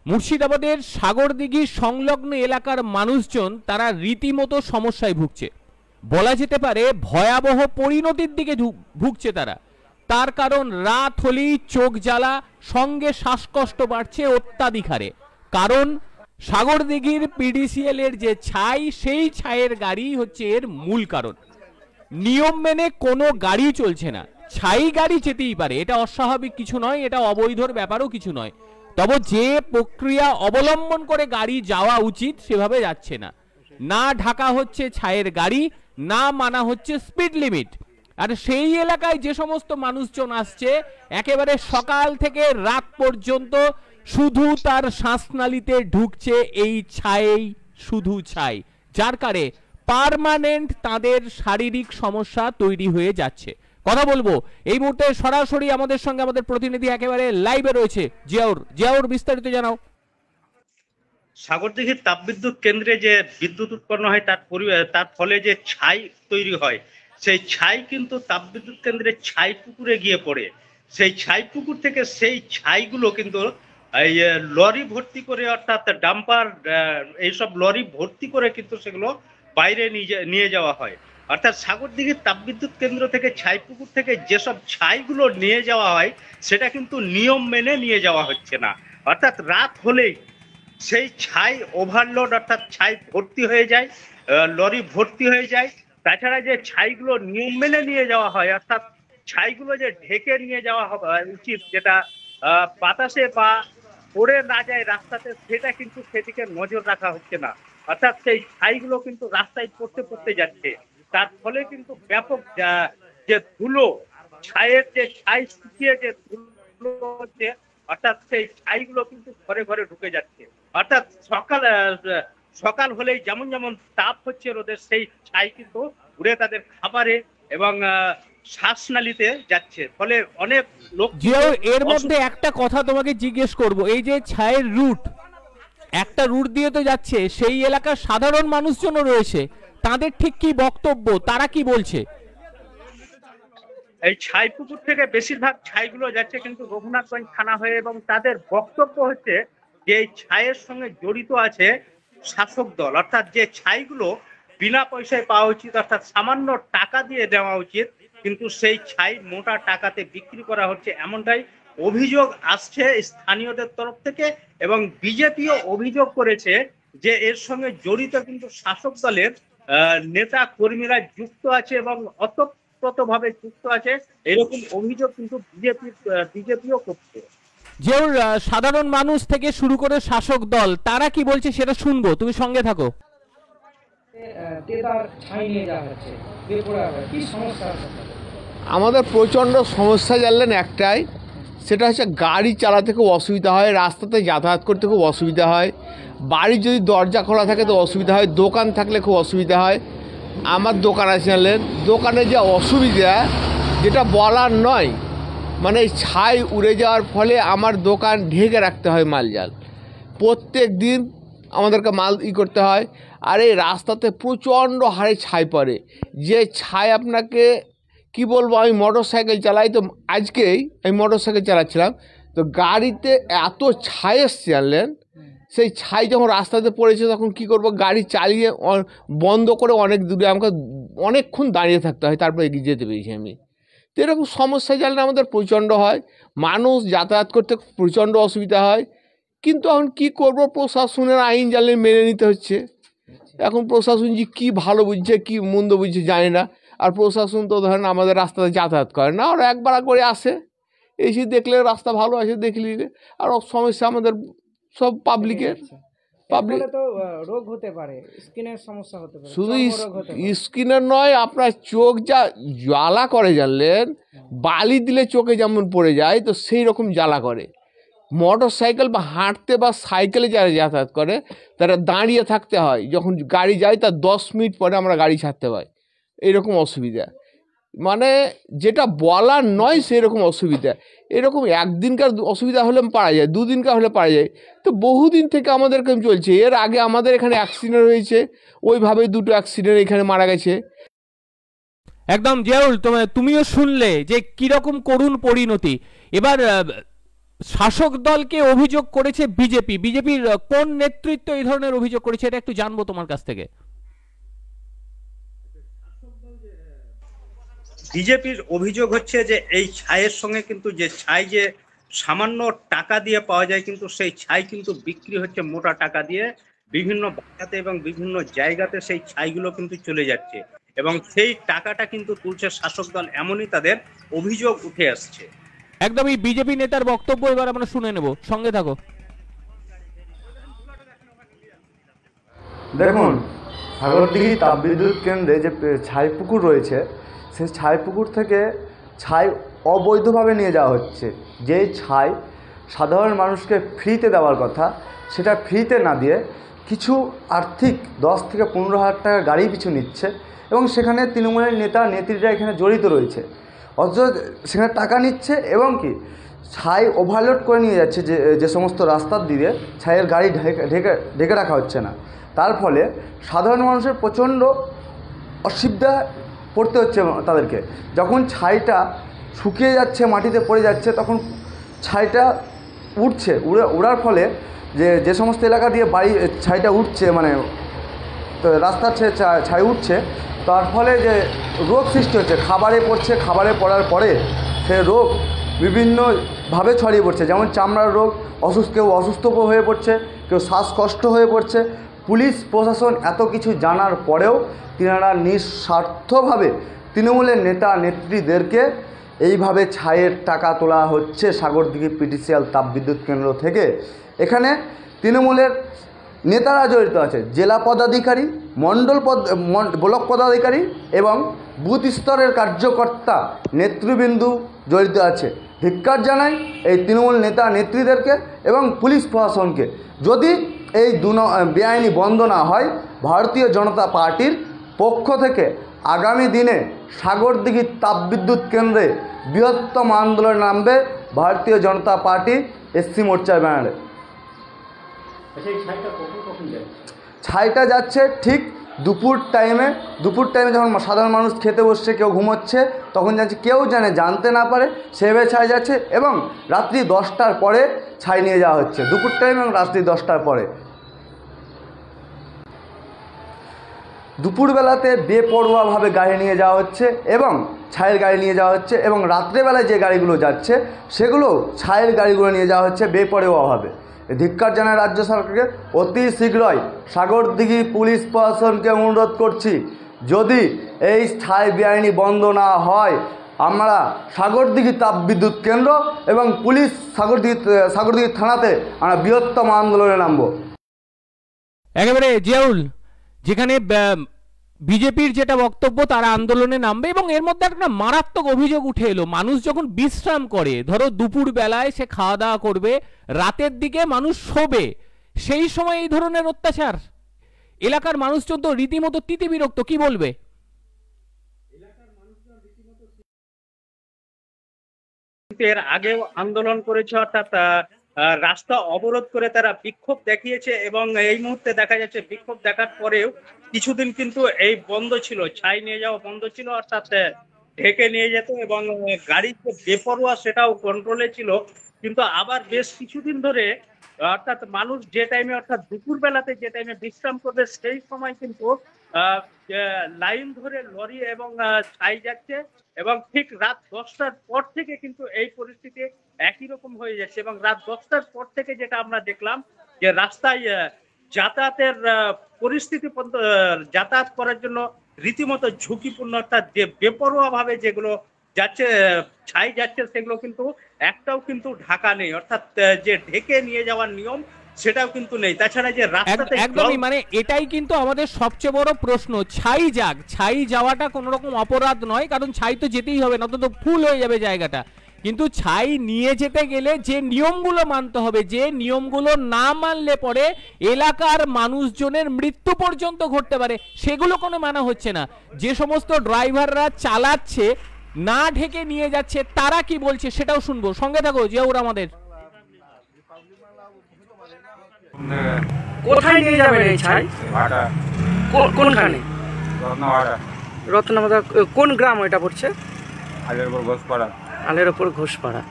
মুর্শিদাবাদের সাগরদিঘি সংলগ্ন এলাকার মানুষজন তারা রীতিমতো সমস্যায় ভুগছে, বলা যেতে পারে ভয়াবহ পরিণতির দিকে ভুগছে তারা। তার কারণ রাত হলেই চোখ জ্বালা, সঙ্গে শ্বাসকষ্ট বাড়ছে অত্যাধিক হারে। কারণ সাগরদিঘির পিডিসিএল এর যে ছাই, সেই ছাইয়ের গাড়ি হচ্ছে এর মূল কারণ। নিয়ম মেনে কোনো গাড়ি চলছে না। ছাই গাড়ি যেতেই পারে, এটা অস্বাভাবিক কিছু নয়, এটা অবৈধর ব্যাপারও কিছু নয়, তবে যে প্রক্রিয়া অবলম্বন করে গাড়ি যাওয়া উচিত সেভাবে যাচ্ছে না। না ঢাকা হচ্ছে ছাইয়ের গাড়ি, না মানা হচ্ছে স্পিড লিমিট। আর সেই এলাকায় যে সমস্ত মানুষজন আসছে, একেবারে সকাল থেকে রাত পর্যন্ত শুধু তার শ্বাসনালীতে ঢুকছে এই ছাই, শুধু ছাই, যার কারণে পার্মানেন্ট তাদের শারীরিক সমস্যা তৈরি হয়ে যাচ্ছে। কথা বলবো এই মুহূর্তে সরাসরি আমাদের সঙ্গে আমাদের প্রতিনিধি একেবারে লাইভে রয়েছে জিয়াউর, বিস্তারিত জানাও। সাগরদিঘির তাপবিদ্যুৎ কেন্দ্রে যে বিদ্যুৎ উৎপন্ন হয় তার ফলে যে ছাই তৈরি হয়, সেই ছাই কিন্তু তাপবিদ্যুৎ কেন্দ্রের ছাই পুকুরে গিয়ে পড়ে। সেই ছাই পুকুর থেকে সেই ছাইগুলো কিন্তু এই লরি ভর্তি করে, অর্থাৎ ডাম্পার, এইসব লরি ভর্তি করে কিন্তু সেগুলো বাইরে নিয়ে যাওয়া হয়। অর্থাৎ সাগরদিঘির তাপবিদ্যুৎ কেন্দ্র থেকে ছাই পুকুর থেকে যেসব ছাইগুলো নিয়ে যাওয়া হয় সেটা কিন্তু নিয়ম মেনে নিয়ে যাওয়া হচ্ছে না। অর্থাৎ রাত হলেই সেই ছাই ওভারলোড, অর্থাৎ ছাই ভর্তি হয়ে যায়, লরি ভর্তি হয়ে যায়। তাছাড়া যে ছাইগুলো নিয়ম মেনে নিয়ে যাওয়া হয়, অর্থাৎ ছাইগুলো যে ঢেকে নিয়ে যাওয়া উচিত, যেটা বাতাসে বা পড়ে না যায় রাস্তাতে, সেটা কিন্তু সেদিকে নজর রাখা হচ্ছে না। অর্থাৎ সেই ছাইগুলো কিন্তু রাস্তায় পড়তে যাচ্ছে। তার ফলে কিন্তু ব্যাপক যে ধুলো, ছাইয়ের যে ছাই শুকিয়ে যে ধুলো হচ্ছে, অর্থাৎ সেই ছাইগুলো কিন্তু ঘরে ঘরে ঢুকে যাচ্ছে। অর্থাৎ সকাল হলেই যেমন যেমন তাপ হচ্ছে রোদের, সেই ছাই কিন্তু উড়ে তাদের খাবারে এবং শ্বাসনালীতে যাচ্ছে। ফলে অনেক লোক। এর মধ্যে একটা কথা তোমাকে জিজ্ঞেস করব, এই যে ছাইয়ের রুট, একটা রুট দিয়ে তো যাচ্ছে, সেই এলাকার সাধারণ মানুষজনও রয়েছে, তাদের ঠিক কি বক্তব্য, তারা কি বলছে? এই ছাই পুকুর থেকে বেশিরভাগ ছাইগুলো যাচ্ছে কিন্তু রঘুনাথগঞ্জ থানা হয়ে, এবং তাদের বক্তব্য হচ্ছে যে এই ছাইয়ের সঙ্গে জড়িত আছে শাসক দল। অর্থাৎ যে ছাইগুলো বিনা পয়সায় পাওয়া উচিত, অর্থাৎ সামান্য টাকা দিয়ে দেওয়া উচিত, কিন্তু সেই ছাই মোটা টাকাতে বিক্রি করা হচ্ছে, এমনটাই অভিযোগ আসছে স্থানীয়দের তরফ থেকে। এবং বিজেপিও অভিযোগ করেছে যে এর সঙ্গে জড়িত কিন্তু শাসক দলের নেতা কর্মীরা যুক্ত আছে এবং ভাবে যুক্ত আছে, এরকম অভিযোগ কিন্তু বিজেপিও করছে। যে সাধারণ মানুষ থেকে শুরু করে শাসক দল, তারা কি বলছে সেটা শুনবো, তুমি সঙ্গে থাকো। আমাদের প্রচণ্ড সমস্যা জানলেন একটাই, সেটা হচ্ছে গাড়ি চালাতে খুব অসুবিধা হয়, রাস্তাতে যাতায়াত করতে খুব অসুবিধা হয়, বাড়ি যদি দরজা খোলা থাকে তো অসুবিধা হয়, দোকান থাকলে খুব অসুবিধা হয়। আমার দোকান আছে জানলেন, দোকানে যে অসুবিধা যেটা বলার নয়, মানে ছাই উড়ে যাওয়ার ফলে আমার দোকান ঢেকে রাখতে হয় মালজাল, প্রত্যেক দিন আমাদেরকে মাল করতে হয়। আর এই রাস্তাতে প্রচণ্ড হারে ছাই পড়ে, যে ছাই আপনাকে কি বলবো, আমি মোটর সাইকেল চালাই, তো আজকেই আমি মোটর সাইকেল চালাচ্ছিলাম, তো গাড়িতে এত ছাই এসছে জানলেন, সেই ছাই যখন রাস্তাতে পড়েছে তখন কি করব, গাড়ি চালিয়ে বন্ধ করে অনেক দূরে আমাকে অনেকক্ষণ দাঁড়িয়ে থাকতে হয়, তারপরে এগিয়ে যেতে পেরেছি আমি। তো এরকম সমস্যা জানলে আমাদের প্রচণ্ড হয়, মানুষ যাতায়াত করতে প্রচণ্ড অসুবিধা হয়। কিন্তু এখন কী করব, প্রশাসনের আইন জানলে মেনে নিতে হচ্ছে। এখন প্রশাসন যে কী ভালো বুঝছে কী মন্দ বুঝছে জানি না। আর প্রশাসন তো ধরেন আমাদের রাস্তাতে যাতায়াত করে না, ওরা একবার করে আসে, এসে দেখলে রাস্তা ভালো আছে দেখলি, আর সমস্যা আমাদের সব পাবলিকের। পাবলিক তো রোগ হতে পারে, স্কিনের সমস্যা হতে পারে, শুধু স্কিনের নয়, আপনার চোখ যা জ্বালা করে জানলেন, বালি দিলে চোখে যেমন পড়ে যায়, তো সেই রকম জ্বালা করে। মোটর সাইকেল বা হাঁটতে বা সাইকেলে যারা যাতায়াত করে তারা দাঁড়িয়ে থাকতে হয়, যখন গাড়ি যায় তার 10 মিনিট পরে আমরা গাড়ি ছাড়তে পাই, এইরকম অসুবিধা। মানে যেটা বলার নয় সেরকম অসুবিধা। এরকম একদিনকার অসুবিধা হলে পারা যায়, দুদিনকার হলে পারা যায়, তো বহুদিন থেকে আমাদের কেমন চলছে। এর আগে আমাদের এখানে অ্যাক্সিডেন্ট হয়েছে, ওইভাবেই 2টো অ্যাক্সিডেন্ট এখানে মারা গেছে। একদম জিয়াউল, তুমিও শুনলে যে কিরকম করুণ পরিণতি। এবার শাসক দলকে অভিযোগ করেছে বিজেপি। বিজেপির কোন নেতৃত্ব এই ধরনের অভিযোগ করেছে, এটা একটু জানবো তোমার কাছ থেকে। বিজেপির অভিযোগ হচ্ছে যে এই ছাইয়ের সঙ্গে কিন্তু যে ছাই যে সামান্য টাকা দিয়ে পাওয়া যায়, কিন্তু সেই ছাই কিন্তু বিক্রি হচ্ছে মোটা টাকা দিয়ে বিভিন্ন বাজারে এবং বিভিন্ন জায়গাতে সেই ছাইগুলো কিন্তু চলে যাচ্ছে এবং সেই টাকাটা কিন্তু তুলছে শাসক দল, এমনই তাদের অভিযোগ উঠে আসছে। একদমই বিজেপি নেতার বক্তব্য এবার আমরা শুনে নেব, সঙ্গে থাকো। দেখুন, সাগরদিঘি তাপবিদ্যুৎ কেন্দ্রে যে ছাই পুকুর রয়েছে, সেই ছাই পুকুর থেকে ছাই অবৈধভাবে নিয়ে যাওয়া হচ্ছে। যেই ছাই সাধারণ মানুষকে ফ্রিতে দেওয়ার কথা, সেটা ফ্রিতে না দিয়ে কিছু আর্থিক 10 থেকে 15 হাজার টাকা গাড়ি পিছু নিচ্ছে এবং সেখানে তৃণমূলের নেতা নেত্রীরা এখানে জড়িত রয়েছে। অথচ সেখানে টাকা নিচ্ছে এবং কি ছাই ওভারলোড করে নিয়ে যাচ্ছে। যে সমস্ত রাস্তার দিকে ছাইয়ের গাড়ি ঢেকে রাখা হচ্ছে না, তার ফলে সাধারণ মানুষের প্রচণ্ড অসুবিধা পড়তে হচ্ছে তাদেরকে। যখন ছাইটা শুকিয়ে যাচ্ছে, মাটিতে পড়ে যাচ্ছে, তখন ছাইটা উঠছে, উড়ার ফলে যে সমস্ত এলাকা দিয়ে ছাইটা উঠছে, মানে রাস্তার ছাই উঠছে, তার ফলে যে রোগ সৃষ্টি হচ্ছে, খাবারে পড়ছে, খাবারে পড়ার পরে সে রোগ বিভিন্নভাবে ছড়িয়ে পড়ছে। যেমন চামড়ার রোগ, কেউ অসুস্থ হয়ে পড়ছে, কেউ শ্বাসকষ্ট হয়ে পড়ছে। পুলিশ প্রশাসন এত কিছু জানার পরেও তিনারা নিঃস্বার্থভাবে তৃণমূলের নেতা নেত্রীদেরকে এইভাবে ছাইয়ের টাকা তোলা হচ্ছে সাগরদিঘি পিটিসিএল তাপবিদ্যুৎ কেন্দ্র থেকে। এখানে তৃণমূলের নেতারা জড়িত আছে, জেলা পদাধিকারী, ব্লক পদাধিকারী এবং বুথ স্তরের কার্যকর্তা নেতৃবৃন্দু জড়িত আছে। ধিক্কার জানাই এই তৃণমূল নেতা নেত্রীদেরকে এবং পুলিশ প্রশাসনকে। যদি এই বেআইনি বন্ধ না হয়, ভারতীয় জনতা পার্টির পক্ষ থেকে আগামী দিনে সাগরদিঘি তাপবিদ্যুৎ কেন্দ্রে বৃহত্তম আন্দোলন নামবে ভারতীয় জনতা পার্টি এসসি মোর্চার ব্যানারে। ছাইটা যাচ্ছে ঠিক দুপুর টাইমে যখন সাধারণ মানুষ খেতে বসছে, কেউ ঘুমোচ্ছে, তখন যাচ্ছে, কেউ জানতে না পারে সেভাবে ছাই যাচ্ছে এবং রাত্রি 10টার পরে ছাই নিয়ে যাওয়া হচ্ছে, দুপুর টাইম এবং রাত্রি 10টার পরে। দুপুরবেলাতে বেপরোয়াভাবে গাড়ি নিয়ে যাওয়া হচ্ছে এবং ছাইয়ের গাড়ি নিয়ে যাওয়া হচ্ছে এবং রাত্রেবেলায় যে গাড়িগুলো যাচ্ছে সেগুলো ছাইয়ের গাড়িগুলো নিয়ে যাওয়া হচ্ছে বেপরোয়াভাবে। ধিক্কার জানায় রাজ্য সরকারকে। অতি শীঘ্রই সাগরদিঘি পুলিশ প্রশাসনকে অনুরোধ করছি, যদি এই ছাই বেআইনি বন্ধ না হয়, আমরা সাগরদিঘি তাপবিদ্যুৎ কেন্দ্র এবং পুলিশ সাগরদিঘি থানাতে আমরা বৃহত্তম আন্দোলনে নামব। একেবারে জিয়াউল, যেখানে বিজেপির যেটা বক্তব্য, তারা আন্দোলনে নামবে এবং এর মধ্যে একটা মারাত্মক অভিযোগ উঠে এলো। মানুষ যখন বিশ্রাম করে, ধরো দুপুর বেলায় সে খাওয়া দাওয়া করবে, রাতের দিকে মানুষ শোবে, সেই সময় এই ধরনের অত্যাচার, এলাকার মানুষজন তো রীতিমতো তিতিবিরক্ত, কি বলবে? এর আগেও আন্দোলন করেছে, অর্থাৎ রাস্তা অবরোধ করে তারা বিক্ষোভ দেখিয়েছে এবং এই মুহূর্তে দেখা যাচ্ছে বিক্ষোভ দেখার পরেও কিছুদিন কিন্তু এই বন্ধ ছিল, ছাই নিয়ে যাওয়া বন্ধ ছিল, অর্থাৎ ঢেকে নিয়ে যেত এবং গাড়ির যে বেপরোয়া সেটাও কন্ট্রোলে ছিল। কিন্তু আবার বেশ কিছুদিন ধরে, অর্থাৎ মানুষ যে টাইমে, অর্থাৎ দুপুর বেলাতে যে টাইমে বিশ্রাম করবে, সেই সময় কিন্তু লাইন ধরে লরি এবং ছাই যাচ্ছে এবং ঠিক রাত 10টার পর থেকে কিন্তু এই পরিস্থিতি একই রকম হয়ে যাচ্ছে এবং রাত 10টার পর থেকে যেটা আমরা দেখলাম যে রাস্তায় যাতায়াতের পরিস্থিতি, যাতায়াত করার জন্য রীতিমতো ঝুঁকিপূর্ণ, অর্থাৎ যে বেপরোয়া ভাবে যেগুলো যাচ্ছে, ছাই যাচ্ছে, সেগুলো কিন্তু একটাও কিন্তু ঢাকা নেই, অর্থাৎ যে ঢেকে নিয়ে যাওয়ার নিয়ম সেটাও কিন্তু নেই। তাছাড়া যে রাস্তাতে একদমই, মানে এটাই কিন্তু আমাদের সবচেয়ে বড় প্রশ্ন। ছাই যাওয়াটা কোনো রকম অপরাধ নয়, কারণ ছাই তো যেতেই হবে, না তো ফুল হয়ে যাবে জায়গাটা। কিন্তু ছাই নিয়ে যেতে গেলে যে নিয়মগুলো মানতে হবে, যে নিয়মগুলো না মানলে পরে এলাকার মানুষজনের মৃত্যু পর্যন্ত ঘটতে পারে, সেগুলো কোনো মানা হচ্ছে না। যে সমস্ত ড্রাইভাররা চালাচ্ছে, না ঢেকে নিয়ে যাচ্ছে, তারা কি বলছে সেটাও শুনবো, সঙ্গে থাকো জিয়াউর আমাদের। কোথায় নিয়ে যাবেন এই ছাই? কোনখানে? রত্নমাতা। কোন গ্রাম এটা পড়ছে? আলের ওপর ঘোষপাড়া। আলের ওপর ঘোষপাড়া।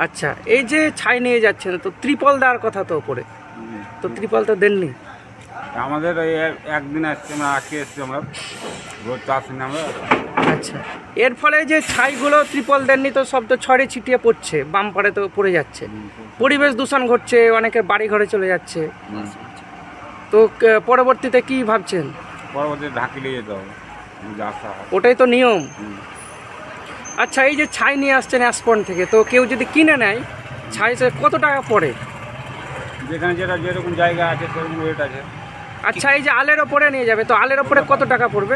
আচ্ছা, এই যে ছাই নিয়ে যাচ্ছেন তো ত্রিপল দেওয়ার কথা তো ওপরে, তো ত্রিপল তো দেননি। আমাদের এই একদিন আসছে, আমরা আজকে এসছি, আমরা রোজ তো আসি না আমরা। আচ্ছা, এর ফলে যে ছাইগুলো ত্রিপল দেননি তো সব তো ছড়ে ছিটিয়ে পড়ছে, বাম পাড়ে তো পড়ে যাচ্ছে, পরিবেশ দূষণ ঘটছে, অনেকের বাড়ি ঘরে চলে যাচ্ছে। তো পরবর্তীতে কি ভাবছেন? পরবর্তী ঢাকি নিয়ে যেতে হবে, আসা হয়। ওটাই তো নিয়ম। আচ্ছা, এই যে ছাই নিয়ে আসছেন অ্যাসপন থেকে, তো কেউ যদি কিনে নেয় ছাই কত টাকা পড়ে? যেখানে যেটা যেরকম জায়গা আছে সেরকম রেট আছে। আচ্ছা, এই যে আলের ওপরে নিয়ে যাবে, তো আলের ওপরে কত টাকা পড়বে?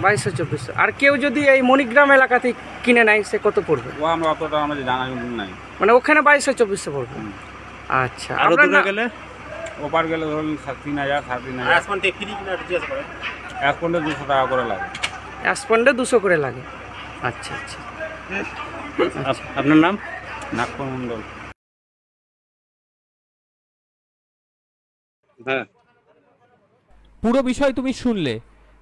2200-2400। আর কেউ যদি এই মণিগ্রাম এলাকাতে কিনে নেয় সে কত পড়বে? ও আমরা অতটা আমাদের জানা কিন্তু নাই, মানে ওখানে 2200-2400 পড়বে। আচ্ছা, আরো দূরে গেলে ওপার গেলে ধরুন 3000 3500। এক পয়েন্টে 200 টাকা করে লাগে। অ্যাসপন্ডে 200 করে লাগে। আচ্ছা আচ্ছা, আপনার নাম? নাগপুর মন্ডল। হ্যাঁ, পুরো বিষয় তুমি শুনলে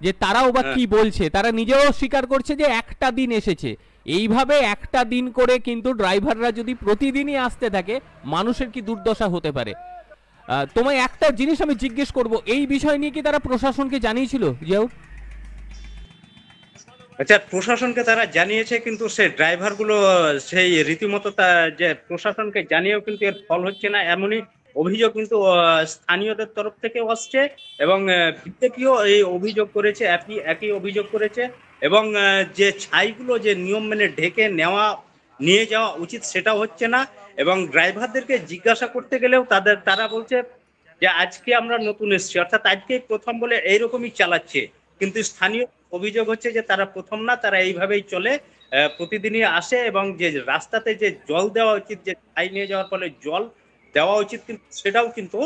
যে তারাও বা কি বলছে। তারা নিজেও স্বীকার করছে যে একটা দিন এসেছে। এইভাবে একটা দিন করে কিন্তু ড্রাইভাররা যদি প্রতিদিনই আসতে থাকে, মানুষের কি দুর্দশা হতে পারে। তোমায় একটা জিনিস আমি জিজ্ঞেস করব, এই বিষয় নিয়ে কি তারা প্রশাসনকে জানিয়েছিল? জিয়াউর, আচ্ছা, প্রশাসনকে তারা জানিয়েছে, কিন্তু সে ড্রাইভারগুলো সেই রীতিমতো যে প্রশাসনকে জানিয়েও কিন্তু এর ফল হচ্ছে না, এমনই অভিযোগ কিন্তু স্থানীয়দের তরফ থেকে আসছে। এবং বিজেপিও এই অভিযোগ করেছে, একই অভিযোগ করেছে। এবং যে ছাইগুলো যে নিয়ম মেনে ঢেকে নিয়ে যাওয়া উচিত সেটা হচ্ছে না। এবং ড্রাইভারদেরকে জিজ্ঞাসা করতে গেলেও তারা বলছে যে আজকে আমরা নতুন এসেছি, অর্থাৎ আজকেই প্রথম বলে এইরকমই চালাচ্ছে। কিন্তু স্থানীয় অভিযোগ হচ্ছে যে তারা প্রথম না, তারা এইভাবেই চলে, প্রতিদিনই আসে। এবং যে রাস্তাতে যে জল দেওয়া উচিত, যে ছাই নিয়ে যাওয়ার ফলে জল দেওয়া উচিত, কিন্তু সেটাও কিন্তু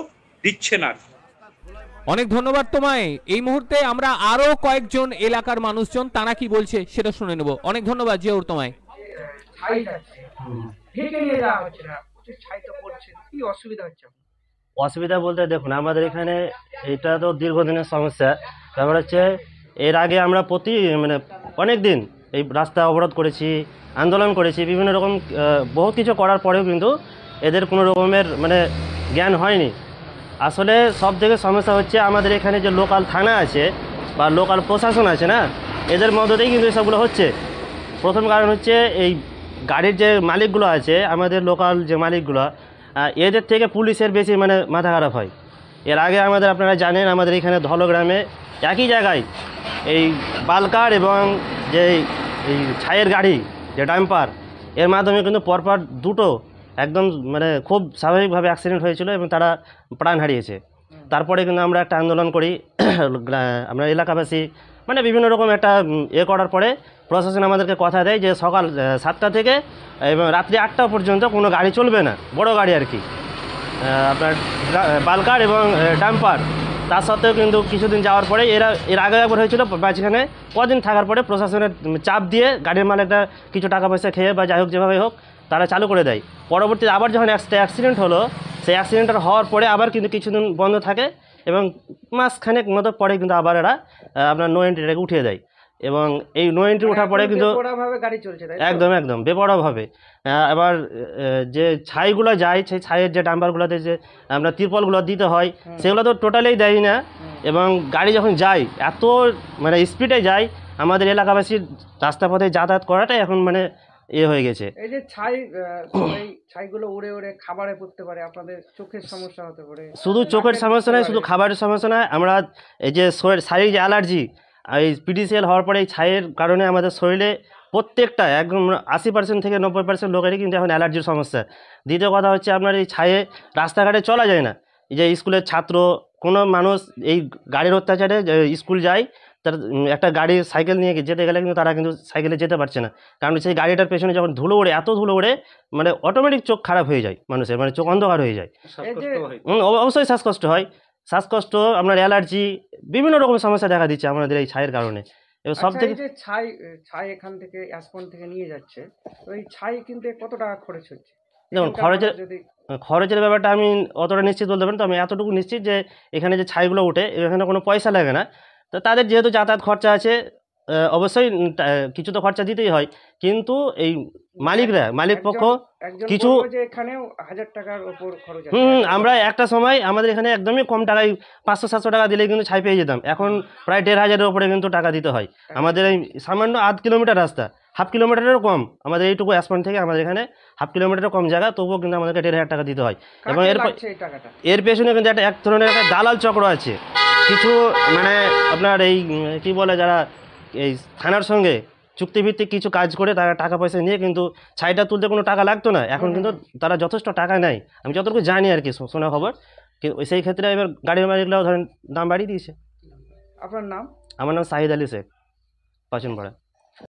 দিচ্ছে না। অনেক ধন্যবাদ তোমায়। এই মুহূর্তে আমরা আরো কয়েকজন এলাকার মানুষজন তারা কি বলছে সেটা শুনে নেব। অনেক ধন্যবাদ জিয়াউর তোমায়। অসুবিধা বলতে দেখুন, আমাদের এখানে এটা তো দীর্ঘদিনের সমস্যা। ব্যাপার হচ্ছে এর আগে আমরা অনেক দিন এই রাস্তা অবরোধ করেছি, আন্দোলন করেছি, বিভিন্ন রকম বহুত কিছু করার পরেও কিন্তু এদের কোনো রকমের জ্ঞান হয়নি। আসলে সব থেকে সমস্যা হচ্ছে আমাদের এখানে যে লোকাল থানা আছে বা লোকাল প্রশাসন আছে না, এদের মধ্যেই কিন্তু এসবগুলো হচ্ছে। প্রথম কারণ হচ্ছে এই গাড়ির যে মালিকগুলো আছে, আমাদের লোকাল যে মালিকগুলো, এদের থেকে পুলিশের বেশি মাথা খারাপ হয়। এর আগে আপনারা জানেন, আমাদের এখানে ধলগ্রামে একই জায়গায় এই বালকার এবং যে এই ছাইয়ের গাড়ি যে ডাম্পার, এর মাধ্যমে কিন্তু পরপর দুটো একদম খুব স্বাভাবিকভাবে অ্যাক্সিডেন্ট হয়েছিল এবং তারা প্রাণ হারিয়েছে। তারপরে কিন্তু আমরা একটা আন্দোলন করি, আমরা এলাকাবাসী বিভিন্ন রকম একটা করার পরে প্রশাসন আমাদেরকে কথা দেয় যে সকাল 7টা থেকে এবং রাত্রি 8টা পর্যন্ত কোনো গাড়ি চলবে না, বড় গাড়ি আর কি, আপনার বালকার এবং ডাম্পার। তার সত্ত্বেও কিন্তু কিছুদিন যাওয়ার পরে এর আগে একবার হয়েছিল, মাঝখানে কদিন থাকার পরে প্রশাসনের চাপ দিয়ে গাড়ির মালিকটা কিছু টাকা পয়সা খেয়ে বা যাই হোক যেভাবে হোক তারা চালু করে দেয়। পরবর্তীতে আবার যখন অ্যাক্সিডেন্ট হলো, সেই অ্যাক্সিডেন্টটা হওয়ার পরে আবার কিন্তু কিছুদিন বন্ধ থাকে এবং মাসখানেক মতো পরে কিন্তু আবার এরা আপনার নো এন্ট্রিটাকে উঠিয়ে দেয়। এবং এই নো এন্ট্রি ওঠার পরে কিন্তু একদম বেপরোয়াভাবে এবার যে ছাইগুলো যায়, সেই ছাইয়ের যে ডাম্পারগুলোতে যে আমরা তিরপলগুলো দিতে হয় সেগুলো তো টোটালেই দেয় না। এবং গাড়ি যখন যায় এত স্পিডে যায়, আমাদের এলাকাবাসীর রাস্তাপথে যাতায়াত করাটাই এখন হয়ে গেছে। এই যে ছাইগুলো উড়ে উড়ে খাবারে পড়তে পারে, আপনাদের চোখের সমস্যা হতে পারে। শুধু চোখের সমস্যা নয়, শুধু খাবারের সমস্যা নয়, আমরা এই যে শারীরিক যে অ্যালার্জি, এই পিডিসিএল হওয়ার পরে এই ছাইয়ের কারণে আমাদের শরীরে প্রত্যেকটা একদম 80% থেকে 90% লোকেরই কিন্তু এখন অ্যালার্জির সমস্যা। দ্বিতীয় কথা হচ্ছে আপনার এই ছায়ে রাস্তাঘাটে চলা যায় না। এই যে স্কুলের ছাত্র কোনো মানুষ এই গাড়ির অত্যাচারে স্কুল যায়, তার একটা গাড়ি সাইকেল নিয়ে যেতে গেলে কিন্তু তারা কিন্তু সাইকেলে যেতে পারছে না, কারণ সেই গাড়িটার পেছনে যখন ধুলো ওড়ে, এত ধুলো ওড়ে অটোমেটিক চোখ খারাপ হয়ে যায় মানুষের, চোখ অন্ধকার হয়ে যায়। অবশ্যই শ্বাসকষ্ট হয়, শ্বাসকষ্ট, আপনার অ্যালার্জি, বিভিন্ন রকম সমস্যা দেখা দিচ্ছে আমাদের এই ছাইয়ের কারণে। এবং সব থেকে ছাই এখান থেকে অ্যাসপন থেকে নিয়ে যাচ্ছে, তো এই ছাই কিনতে কত টাকা খরচ হচ্ছে? দেখুন, খরচের ব্যাপারটা আমি অতটা নিশ্চিত বলতে পারি, তো আমি এতটুকু নিশ্চিত যে এখানে যে ছাইগুলো ওঠে এখানে কোনো পয়সা লাগে না। তো তাদের যেহেতু যাতায়াত খরচা আছে, অবশ্যই কিছু তো খরচা দিতেই হয়, কিন্তু এই মালিক পক্ষ একজন কিছু বললো যে এখানেও 1000 টাকার উপর খরচ আছে। আমরা একটা সময় আমাদের এখানে একদমই কম টাকায় 500-700 টাকা দিলে কিন্তু ছাই পেয়ে যেতাম, এখন প্রায় 1500-এর উপরে কিন্তু টাকা দিতে হয়। আমাদের এই সামান্য 8 কিলোমিটার রাস্তা, হাফ কিলোমিটারেরও কম, আমাদের এইটুকু অ্যাসপয়েন্ট থেকে আমাদের এখানে হাফ কিলোমিটারের কম জায়গা, তবুও কিন্তু আমাদেরকে 1500 টাকা দিতে হয়। এবং কাকে এর লাগছে এই টাকাটা? এর পেছনে কিন্তু এক ধরনের একটা দালাল চক্র আছে, কিছু মানে আপনার এই কি বলে, যারা এই থানার সঙ্গে চুক্তিভিত্তিক কিছু কাজ করে তারা টাকা পয়সা নিয়ে, কিন্তু ছাইটা তুলতে কোনো টাকা লাগতো না, এখন কিন্তু তারা যথেষ্ট টাকা নেয়, আমি যতটুকু জানি আর কি, শোনা খবর। সেই ক্ষেত্রে এবার গাড়ির মালিকরাও ধরেন দাম বাড়িয়ে দিয়েছে। আপনার নাম? আমার নাম সাহিদ আলী শেখ, পাচনপাড়া।